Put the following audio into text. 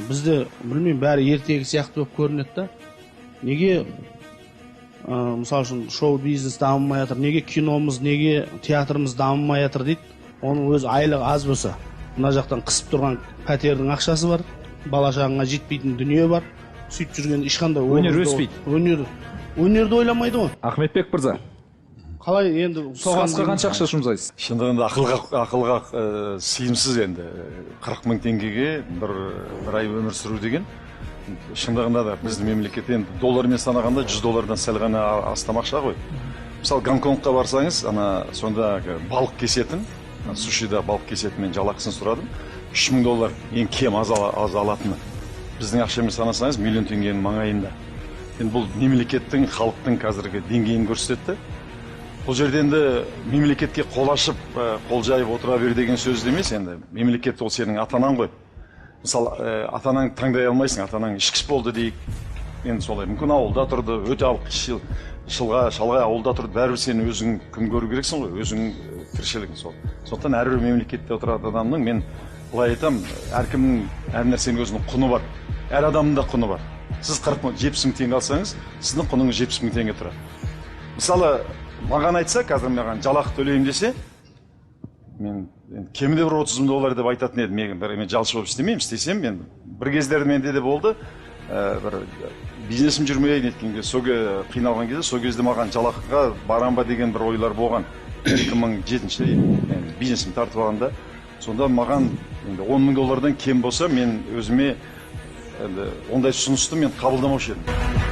Бізде білмеймін, бәрі ертегі сияқты болып көрінеді да. Неге мысалы үшін шоу бизнес дамымай жатыр, неге киномыз, неге театрымыз дамымай жатыр дейді. Оның өз айлығы аз болса, мына жақтан қысып тұрған пәтердің ақшасы бар, бала шағаңа жетпейтін дүние бар. Сөйтіп жүрген ешқандай өнер өспейді. Өнерді ойламайды ғой. Ахметбек мырза, Қалай енді соғасқа қанша ақша жұмсайсыз? Шындығында ақылға сыйымсыз енді 40 мың теңгеге бір ай өмір сүру деген. Шындығында да біздің мемлекет енді доллармен санағанда 100 доллардан сәл ғана астам ақша ғой. Мысалы Гонконгқа барсаңыз, сонда балық кесетін, сушида балық кесетін мен жалақысын сұрадым. 3000 доллар ең кем аз алатыны. Біздің ақшамен санасаңыз миллион теңгенің маңайында. Енді бұл мемлекеттің, халықтың қазіргі деңгейін көрсетті. Бұл жерде енді мемлекетке қол ашып, қол жайып отыра бер деген сөз емес енді. Мемлекет ол сенің атанаң ғой. Мысалы, атанаң таңдай алмайсың, атанаң ішкіш болды дейік. Енді солай, мүмкін ауылда тұрды, өте шалғай ауылда тұрды, бәрібір сен өзің күн көру керексің ғой, өзің тіршілігің сол. Сондықтан әрбір мемлекетте отыратын адамның, мен былай айтам, әркімнің әр нәрсенің өзінің құны бар. Әр адамның да құны бар. Сіз 70 мың теңге алсаңыз, сіздің құныңыз 70 мың теңге тұрады. Мысалы, маған айтса, қазір маған жалақы төлеймін десе, мен кемінде бір 30 мың доллар деп айтатын едім. Мен жалшы болып істемеймін, істесем мен бір кездерде менде де болды. Бір бизнесім жүрмей неткенге, қиналған кезде, сол кезде маған жалақыға барам ба деген бір ойлар болған. 2007-ші бизнесім тартып алғанда, сонда маған 10 мың доллардан кем болса, мен өзіме ондай ұсынысты мен қабылдамаушы едім.